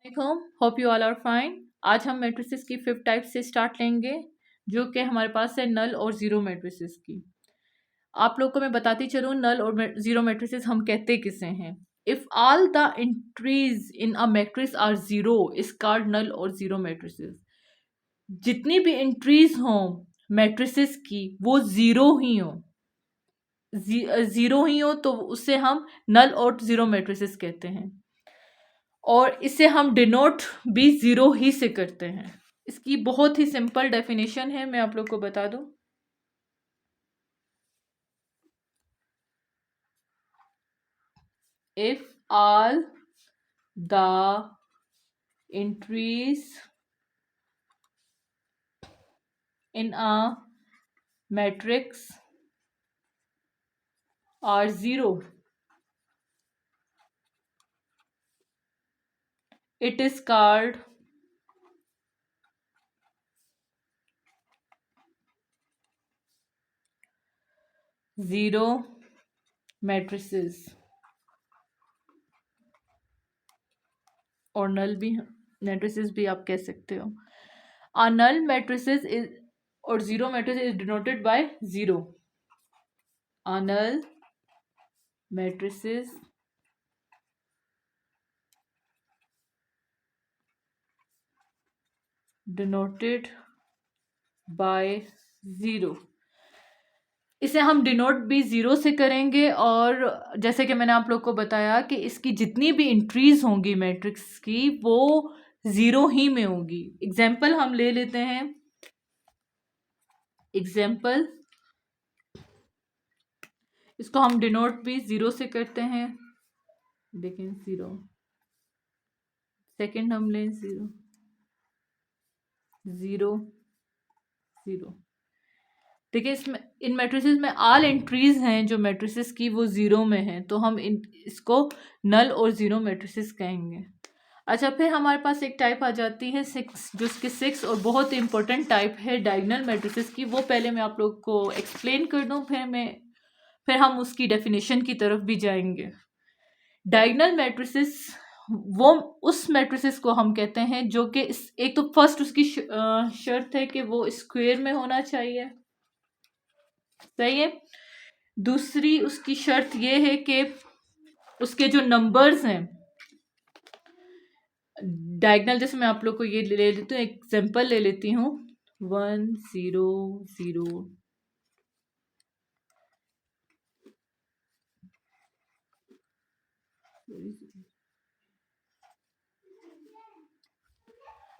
वालेकुम, hope you all are fine. आज हम मैट्रिसेस की फिफ्थ टाइप से स्टार्ट लेंगे, जो कि हमारे पास है नल और ज़ीरो मैट्रिसेस की। आप लोग को मैं बताती चलूँ नल और ज़ीरो मैट्रिसेस हम कहते किसे हैं। If all the entries in a matrix are zero is called null और ज़ीरो मैट्रिसेस। जितनी भी एंट्रीज हों मैट्रिसेस की वो ज़ीरो ही हों, ज़ीरो ही हो तो उससे हम नल और ज़ीरो मैट्रिसेस कहते हैं, और इसे हम डिनोट भी ज़ीरो ही से करते हैं। इसकी बहुत ही सिंपल डेफिनेशन है, मैं आप लोग को बता दूं। If all the entries in a matrix are zero it is called zero matrices, और नल भी मैट्रिसेस भी आप कह सकते हो। A null matrices is or zero matrix is denoted by zero. A null matrices denoted by zero. इसे हम denote भी ज़ीरो से करेंगे, और जैसे कि मैंने आप लोग को बताया कि इसकी जितनी भी इंट्रीज होंगी मैट्रिक्स की वो ज़ीरो ही में होंगी। एग्जाम्पल हम ले लेते हैं। एग्जाम्पल, इसको हम डिनोट भी ज़ीरो से करते हैं। देखें ज़ीरो, सेकंड हम लें ज़ीरो ज़ीरो ज़ीरो। देखिए इसमें इन मैट्रिसेस में ऑल एंट्रीज हैं जो मैट्रिसेस की वो ज़ीरो में हैं, तो हम इसको नल और ज़ीरो मैट्रिसेस कहेंगे। अच्छा, फिर हमारे पास एक टाइप आ जाती है सिक्स, जो इसके सिक्स और बहुत इंपॉर्टेंट टाइप है डायगोनल मैट्रिसेस की। वो पहले मैं आप लोग को एक्सप्लेन कर दूं, फिर हम उसकी डेफिनेशन की तरफ भी जाएंगे। डायगोनल मैट्रिसेस वो उस मैट्रिसेस को हम कहते हैं जो कि एक तो फर्स्ट उसकी शर्त है कि वो स्क्वायर में होना चाहिए, सही है। दूसरी उसकी शर्त ये है कि उसके जो नंबर्स हैं डायगोनल, जैसे मैं आप लोग को ये ले लेती हूँ, एग्जांपल ले लेती हूँ 1 0 0।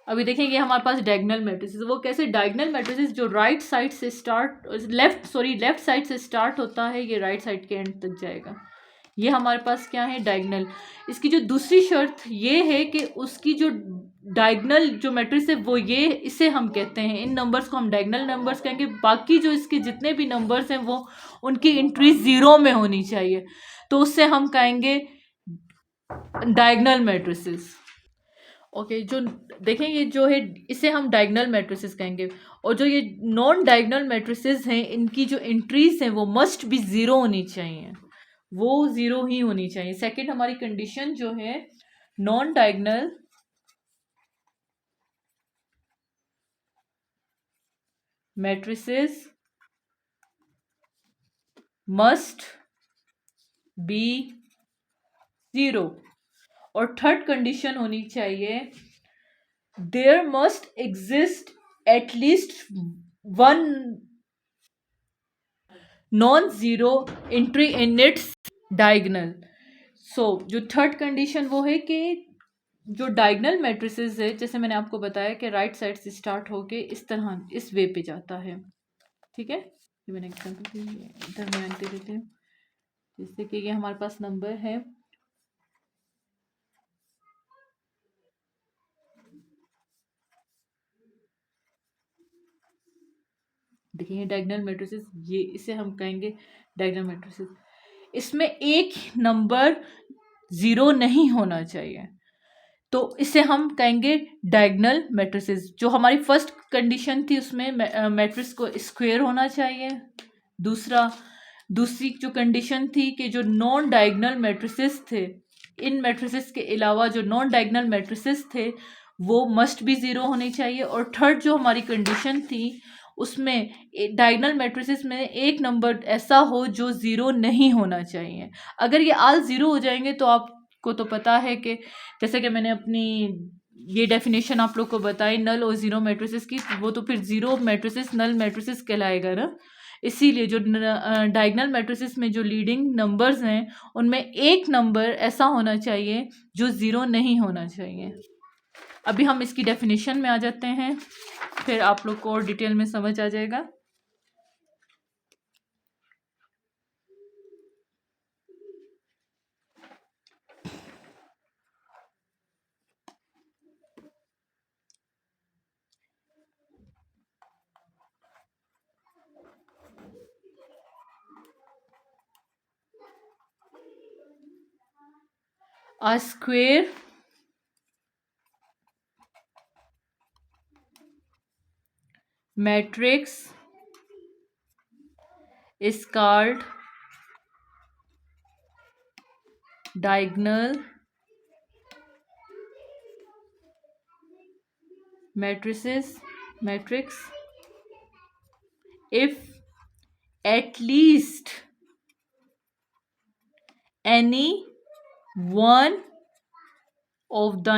अभी देखेंगे हमारे पास डायगोनल मैट्रिसेस, वो कैसे डायगोनल मैट्रिसेस जो राइट साइड से स्टार्ट लेफ्ट साइड से स्टार्ट होता है, ये राइट साइड के एंड तक जाएगा। ये हमारे पास क्या है, डायगोनल। इसकी जो दूसरी शर्त ये है कि उसकी जो डायगोनल जो मैट्रिक्स है वो ये, इसे हम कहते हैं, इन नंबर्स को हम डायगोनल नंबर्स कहेंगे। बाकी जो इसके जितने भी नंबर्स हैं वो उनकी एंट्री ज़ीरो में होनी चाहिए, तो उससे हम कहेंगे डायगोनल मैट्रिसेस। ओके, जो देखेंगे जो है इसे हम डायगोनल मैट्रिसेस कहेंगे। और जो ये नॉन डायगोनल मैट्रिसेस हैं इनकी जो एंट्रीज हैं वो मस्ट भी ज़ीरो होनी चाहिए, वो ज़ीरो ही होनी चाहिए। सेकंड हमारी कंडीशन जो है, non diagonal matrices must be zero. और थर्ड कंडीशन होनी चाहिए, there must exist at least one non zero entry in its diagonal. So जो थर्ड कंडीशन वो है कि जो डायगोनल मैट्रिसेस है, जैसे मैंने आपको बताया कि राइट साइड से स्टार्ट होके इस तरह इस वे पे जाता है, ठीक है। ये मैंने एग्जाम्पल दरमियान दे देते हैं, जैसे कि ये हमारे पास नंबर है देखिए डायगोनल मैट्रिसेस, ये इसे हम कहेंगे डायगोनल मैट्रिसेस। इसमें एक नंबर ज़ीरो नहीं होना चाहिए, तो इसे हम कहेंगे डायगोनल मैट्रिसेस। जो हमारी फर्स्ट कंडीशन थी उसमें मैट्रिक्स को स्क्वायर होना चाहिए। दूसरी जो कंडीशन थी कि जो नॉन डायगोनल मैट्रिसेस थे इन मैट्रिसेस के अलावा जो नॉन डायगोनल मैट्रिसेस थे वो मस्ट भी ज़ीरो होने चाहिए। और थर्ड जो हमारी कंडीशन थी उसमें डायगोनल मैट्रिसेस में एक नंबर ऐसा हो जो ज़ीरो नहीं होना चाहिए। अगर ये आल ज़ीरो हो जाएंगे तो आपको तो पता है कि जैसे कि मैंने अपनी ये डेफिनेशन आप लोग को बताई नल और ज़ीरो मैट्रिसेस की, वो तो फिर ज़ीरो मैट्रिसेस नल मैट्रिसेस कहलाएगा ना। इसीलिए जो डायगोनल मैट्रिसेस में जो लीडिंग नंबर्स हैं उनमें एक नंबर ऐसा होना चाहिए जो ज़ीरो नहीं होना चाहिए। अभी हम इसकी डेफिनेशन में आ जाते हैं, फिर आप लोग को और डिटेल में समझ आ जाएगा। A square matrix is called diagonal matrix if at least any one of the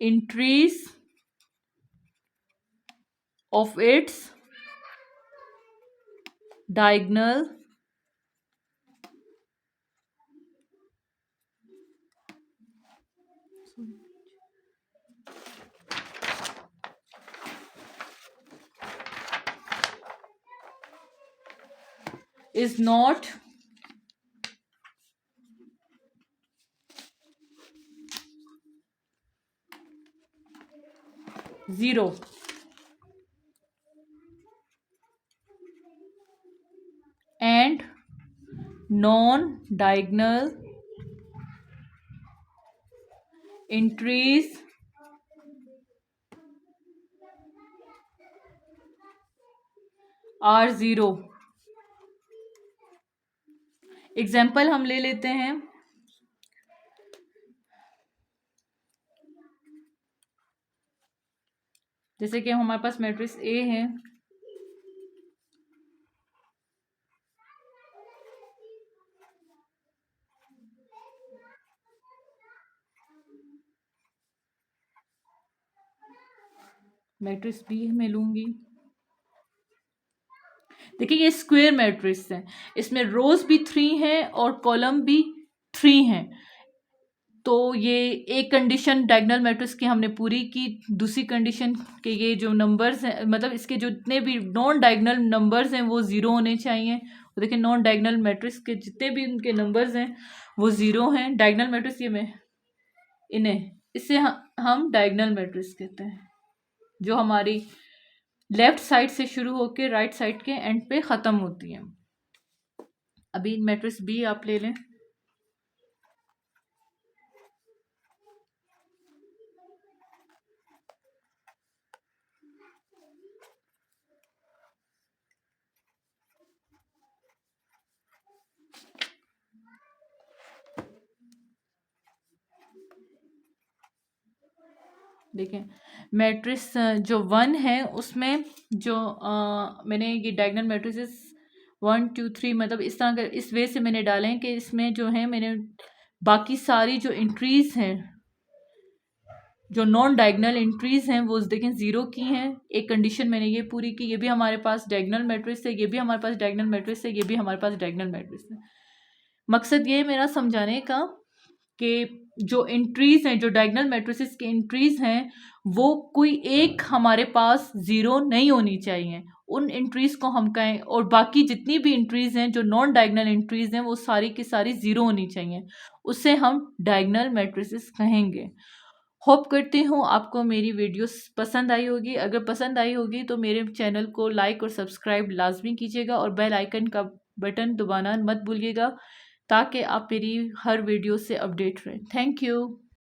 entries of its diagonal is not zero and non-diagonal entries are zero। Example हम ले लेते हैं, जैसे कि हमारे पास मैट्रिक्स ए है, मैट्रिक्स बी में लूंगी। देखिए ये स्क्वायर मैट्रिक्स है, इसमें रोज भी 3 हैं और कॉलम भी 3 हैं। तो ये एक कंडीशन डायगोनल मैट्रिक्स की हमने पूरी की। दूसरी कंडीशन के ये जो नंबर्स हैं, मतलब इसके जो जितने भी नॉन डायगोनल नंबर्स हैं वो ज़ीरो होने चाहिए। तो देखिए नॉन डायगोनल मैट्रिक्स के जितने भी उनके नंबर्स हैं वो ज़ीरो हैं। डायगोनल मैट्रिक्स ये में इन्हें इससे हम डायगोनल मैट्रिक्स कहते हैं, जो हमारी लेफ्ट साइड से शुरू होकर राइट साइड के एंड पे ख़त्म होती है। अभी मैट्रिक्स बी आप ले लें। देखें मैट्रिक्स जो 1 है उसमें जो मैंने ये डायगोनल मैट्रिसेस 1 2 3 मतलब इस तरह का इस वे से मैंने डाले हैं कि इसमें जो है मैंने बाकी सारी जो एंट्रीज हैं, जो नॉन डायगोनल एंट्रीज हैं वो देखें ज़ीरो की हैं। एक कंडीशन मैंने ये पूरी की, ये भी हमारे पास डायगोनल मैट्रिक्स है, ये भी हमारे पास डायगोनल मैट्रिक्स है, ये भी हमारे पास डायगोनल मैट्रिक्स है। मकसद ये है मेरा समझाने का कि जो एंट्रीज हैं, जो डायगोनल मैट्रिसेस की एंट्रीज हैं, वो कोई एक हमारे पास ज़ीरो नहीं होनी चाहिए। उन एंट्रीज को हम कहें, और बाकी जितनी भी एंट्रीज हैं जो नॉन डायगोनल एंट्रीज हैं वो सारी की सारी ज़ीरो होनी चाहिए, उससे हम डायगोनल मैट्रिसेस कहेंगे। होप करती हूँ आपको मेरी वीडियोस पसंद आई होगी। अगर पसंद आई होगी तो मेरे चैनल को लाइक और सब्सक्राइब लाजमी कीजिएगा और बेल आइकन का बटन दबाना मत भूलिएगा, ताकि आप मेरी हर वीडियो से अपडेट रहें। Thank you.